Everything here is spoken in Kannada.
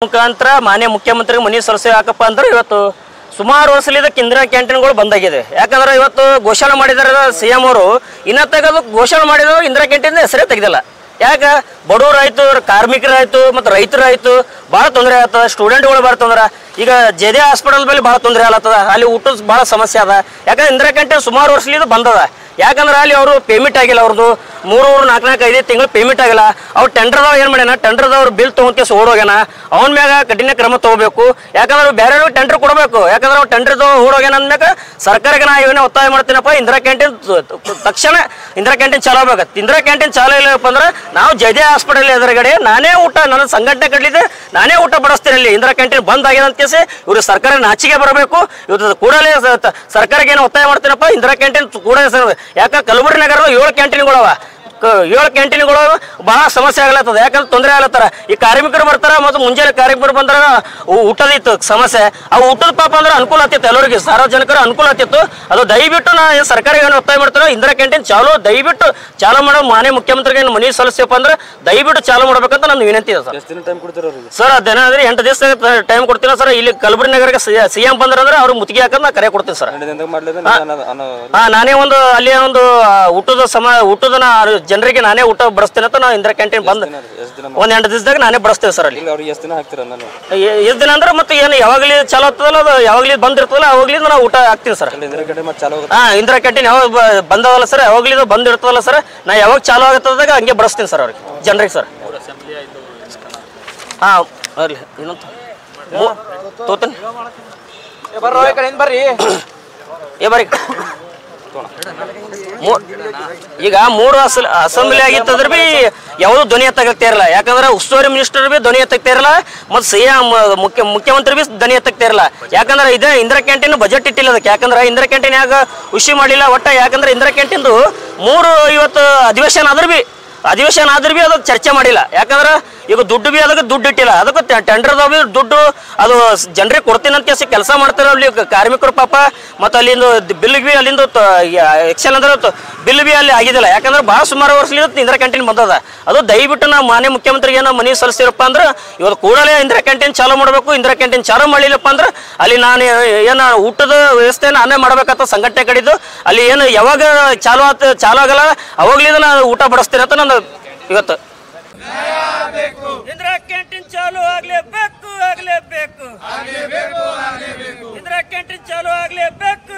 ಮುಖಾಂತರ ಮಾನ್ಯ ಮುಖ್ಯಮಂತ್ರಿಗೆ ಮನವಿ ಸಲ್ಲಿಸಿ ಯಾಕಪ್ಪ ಅಂದ್ರೆ ಇವತ್ತು ಸುಮಾರು ವರ್ಷದಿಂದ ಇಂದಿರಾ ಕ್ಯಾಂಟೀನ್ಗಳು ಬಂದಾಗಿದೆ. ಯಾಕಂದ್ರೆ ಇವತ್ತು ಘೋಷಣೆ ಮಾಡಿದಾರೆ ಸಿಎಂ ಅವರು, ಇನ್ನ ತೆಗೆದು ಘೋಷಣೆ ಮಾಡಿದ್ರು ಇಂದಿರಾ ಕ್ಯಾಂಟೀನ್ ಹೆಸರೇ ತೆಗೆದಿಲ್ಲ. ಯಾಕೆ ಬಡವರಾಯ್ತು, ಕಾರ್ಮಿಕರಾಯ್ತು, ಮತ್ತು ರೈತರಾಯ್ತು ಭಾಳ ತೊಂದರೆ ಆಗ್ತದೆ. ಸ್ಟೂಡೆಂಟ್ಗಳು ಭಾಳ ತೊಂದರೆ. ಈಗ ಜೆದೆ ಹಾಸ್ಪಿಟಲ್ ಮೇಲೆ ಭಾಳ ತೊಂದರೆ ಆಗ್ತದ. ಅಲ್ಲಿ ಊಟದ ಭಾಳ ಸಮಸ್ಯೆ ಅದ. ಯಾಕಂದ್ರೆ ಇಂದಿರಾ ಕ್ಯಾಂಟೀನ್ ಸುಮಾರು ವರ್ಷದಿಂದ ಬಂದದ. ಯಾಕಂದ್ರೆ ಅಲ್ಲಿ ಅವರು ಪೇಮೆಂಟ್ ಆಗಿಲ್ಲ, ಅವ್ರದ್ದು 3-4-5 ತಿಂಗಳು ಪೇಮೆಂಟ್ ಆಗಿಲ್ಲ. ಅವ್ರು ಟೆಂಡರ್ದವ್ ಏನು ಮಾಡ್ಯಾನ, ಟೆಂಡರ್ದವ್ರು ಬಿಲ್ ತೊಗೊಂಡ್ಕೇಸಿ ಓಡೋಗ್ಯಾನ. ಅವನ ಮ್ಯಾಗ ಕಠಿಣ ಕ್ರಮ ತಗೋಬೇಕು. ಯಾಕಂದ್ರೆ ಬೇರೆಯವ್ರಿಗೆ ಟೆಂಡರ್ ಕೊಡಬೇಕು. ಯಾಕಂದ್ರೆ ಅವ್ರು ಟೆಂಡರ್ದವ್ ಓಡೋಗ್ಯಾನ ಅಂದ್ಮ್ಯಾಗ ಸರ್ಕಾರಕ್ಕೆ ನಾ ಇವನೇ ಒತ್ತಾಯ ಮಾಡ್ತೀನಪ್ಪ, ಇಂದಿರಾ ಕ್ಯಾಂಟೀನ್ ತಕ್ಷಣ ಇಂದಿರಾ ಕ್ಯಾಂಟೀನ್ ಚಾಲೂ ಆಗ್ಬೇಕು. ಇಂದಿರಾ ಕ್ಯಾಂಟೀನ್ ಚಾಲೂ ಇಲ್ಲಪ್ಪ ಅಂದ್ರೆ ನಾವು ಜಯದೇ ಹಾಸ್ಪಿಟಲ್ ಎದುರುಗಡೆ ನಾನೇ ಊಟ, ನನ್ನ ಸಂಘಟನೆ ಕಡ್ಲಿದೆ, ನಾನೇ ಊಟ ಬಡಿಸ್ತೀನಿ. ಅಲ್ಲಿ ಇಂದಿರಾ ಕ್ಯಾಂಟೀನ್ ಬಂದ್ ಆಗಿದೆ ಅಂತ ಕೇಸಿ ಇವರು ಸರ್ಕಾರ ನಾಚಿಕೆ ಬರಬೇಕು. ಇವತ್ತು ಕೂಡಲೇ ಸರ್ಕಾರಕ್ಕೆ ಏನು ಒತ್ತಾಯ ಮಾಡ್ತೀನಪ್ಪ, ಇಂದಿರಾ ಕ್ಯಾಂಟೀನ್ ಕೂಡಲೇ. ಯಾಕೆ ಕಲಬುರಗಿ ನಗರದ 7 ಕ್ಯಾಂಟೀನ್ಗಳವ, 7 ಕ್ಯಾಂಟೀನ್ಗಳು ಬಹಳ ಸಮಸ್ಯೆ ಆಗ್ಲತ್ತದ. ಯಾಕಂದ್ರೆ ತೊಂದರೆ ಆಗ್ಲತ್ತಾರ. ಈ ಕಾರ್ಮಿಕರು ಬರ್ತಾರ, ಮತ್ತು ಮುಂಜಾನೆ ಕಾರ್ಮಿಕರು ಬಂದಾಗ ಊಟದಿತ್ತು ಸಮಸ್ಯೆ. ಆ ಊಟದ ಪಾಪ ಅಂದ್ರೆ ಅನುಕೂಲ ಆಗ್ತಿತ್ತು, ಎಲ್ಲರಿಗೆ ಸಾರ್ವಜನಿಕರು ಅನುಕೂಲ ಆಗ್ತಿತ್ತು. ಅದು ದಯವಿಟ್ಟು ನಾ ಸರ್ಕಾರಕ್ಕೆ ಏನು ಒತ್ತಾಯ ಮಾಡ್ತಾರೋ, ಇಂದಿರಾ ಕ್ಯಾಂಟೀನ್ ದಯವಿಟ್ಟು ಚಾಲೂ ಮಾಡೋ ಮಾನ್ಯ ಮುಖ್ಯಮಂತ್ರಿಗೆ ಮನವಿ ಸಲ್ಲಿಸಪ್ಪ ಅಂದ್ರೆ ದಯವಿಟ್ಟು ಚಾಲೂ ಮಾಡ್ಬೇಕಂತ ನನ್ನ ವಿನಂತಿ ಇದೆ ಸರ್. ಅದೇನ ಅಂದ್ರೆ 8 ದಿವಸ ಟೈಮ್ ಕೊಡ್ತೀನಿ ಸರ್. ಇಲ್ಲಿ ಕಲಬುರಗಿ ನಗರಕ್ಕೆ ಸಿಎಂ ಬಂದ್ರೆ ಅವ್ರು ಮುತ್ತಿಗೆ ಹಾಕೋದು ನಾ ಕರೆ ಕೊಡ್ತೀನಿ ಸರ್. ನಾನೇ ಒಂದು ಅಲ್ಲಿ ಒಂದು ಊಟದ ಜನರಿಗೆ ನಾನೇ ಊಟ ಬಡಿಸ್ತೇನೆ ಅಂತ ನಾವು ಇಂದಿರಾ ಕ್ಯಾಂಟೀನ್ ಬಂದ್ ಒಂದ್ 8 ದಿವಸದಾಗ ನಾನೇ ಬಡಿಸ್ತೇವೆ ಸರ್. ಅಲ್ಲಿ ಎಷ್ಟು ದಿನ ಅಂದ್ರೆ ಮತ್ತೆ ಏನು ಯಾವಾಗಲೂ ಚಾಲೂ ಆಗ್ತದಲ್ಲ, ಅದು ಯಾವಾಗಲೂ ಬಂದಿರ್ತದಲ್ಲ, ಅವಾಗ್ಲಿಂದ ನಾವು ಊಟ ಹಾಕ್ತೀನಿ ಸರ್. ಇಂದಿರಾ ಕ್ಯಾಂಟೀನ್ ಯಾವಾಗ ಬಂದದಲ್ಲ ಸರ್, ಯಾವಾಗ್ಲಿಂದ ಬಂದಿರ್ತದಲ್ಲ ಸರ್, ನಾ ಯಾವಾಗ ಚಾಲೂ ಆಗತ್ತದಾಗ ಹಂಗೆ ಬಡಿಸ್ತೀನಿ ಸರ್ ಅವ್ರಿಗೆ, ಜನರಿಗೆ ಸರ್. ಹಾಂ ಬರ್ಲಿ, ಇನ್ನೊಂದು ತೋತೀನಿ ಬರ್ರಿ. ಈಗ 3 ಅಸೆಂಬ್ಲಿ ಆಗಿತ್ತಂದ್ರೆ ಬಿ ಯಾವುದು ಧ್ವನಿ ಎತ್ತಾಗ್ತಾ ಇರಲ್ಲ. ಯಾಕಂದ್ರೆ ಉಸ್ತುವಾರಿ ಮಿನಿಸ್ಟರ್ ಬಿ ಧ್ವನಿ ಎತ್ತಾಗ್ತಾ ಇರಲ್ಲ, ಮತ್ತು ಸಿಎಂ ಮುಖ್ಯಮಂತ್ರಿ ಬಿ ಧ್ವನಿ ಎತ್ತಾಗ್ತಾ ಇರಲ್ಲ. ಯಾಕಂದ್ರೆ ಇದೇ ಇಂದಿರಾ ಕ್ಯಾಂಟೀನ್ ಬಜೆಟ್ ಇಟ್ಟಿಲ್ಲ ಅದಕ್ಕೆ. ಯಾಕಂದ್ರೆ ಇಂದಿರಾ ಕ್ಯಾಂಟೀನ್ ಯಾಗ ಖುಷಿ ಮಾಡಿಲ್ಲ ಒಟ್ಟ. ಯಾಕಂದ್ರೆ ಇಂದಿರಾ ಕ್ಯಾಂಟೀನ್ದು 3 ಇವತ್ತು ಅಧಿವೇಶನ ಆದ್ರೂ ಬಿ ಅದಕ್ಕೆ ಚರ್ಚೆ ಮಾಡಿಲ್ಲ. ಯಾಕಂದ್ರೆ ಈಗ ದುಡ್ಡು ಬಿ ಅದಕ್ಕೆ ದುಡ್ಡು ಇಟ್ಟಿಲ್ಲ. ಅದಕ್ಕೆ ಟೆಂಡರ್ದಾಗ ಬಿ ದುಡ್ಡು ಅದು ಜನರಿಗೆ ಕೊಡ್ತೀನಿ ಅಂತ ಕೇಸಿ ಕೆಲಸ ಮಾಡ್ತಾರೆ ಅಲ್ಲಿ ಕಾರ್ಮಿಕರು ಪಾಪ. ಮತ್ತು ಅಲ್ಲಿಂದ ಬಿಲ್ ಬಿ ಅಲ್ಲಿಂದ ಎಕ್ಸೆಲ್ ಅಂದ್ರೆ ಬಿಲ್ ಬಿ ಅಲ್ಲಿ ಆಗಿದ್ದಿಲ್ಲ. ಯಾಕಂದ್ರೆ ಭಾಳ ಸುಮಾರು ವರ್ಷದಿಂದ ಇಂದಿರಾ ಕ್ಯಾಂಟೀನ್ ಬಂದದ. ಅದು ದಯವಿಟ್ಟು ನಾವು ಮಾನ್ಯ ಮುಖ್ಯಮಂತ್ರಿಗೆ ಏನೋ ಮನವಿ ಸಲ್ಲಿಸಿರಪ್ಪ ಅಂದ್ರೆ ಇವತ್ತು ಕೂಡಲೇ ಇಂದಿರಾ ಕ್ಯಾಂಟೀನ್ ಚಾಲೂ ಮಾಡಬೇಕು. ಇಂದಿರಾ ಕ್ಯಾಂಟೀನ್ ಚಾಲೂ ಮಾಡಿಲ್ಲಪ್ಪ ಅಂದ್ರೆ ಅಲ್ಲಿ ನಾನು ಏನು ಊಟದ ವ್ಯವಸ್ಥೆ ನಾನೇ ಮಾಡ್ಬೇಕಂತ ಸಂಘಟನೆ ಕಡಿದ್ದು. ಅಲ್ಲಿ ಏನು ಯಾವಾಗ ಚಾಲೂ ಆಗಲ್ಲ ಅವಾಗ್ಲಿಂದ ನಾನು ಊಟ ಬಡಿಸ್ತೇನೆ ಅಂತ ನಾನು ಇವತ್ತು. ಇಂದಿರಾ ಕ್ಯಾಂಟೀನ್ ಚಾಲೂ ಆಗಲೇಬೇಕು. ಇಂದಿರಾ ಕ್ಯಾಂಟೀನ್ ಚಾಲೂ ಆಗಲೇಬೇಕು.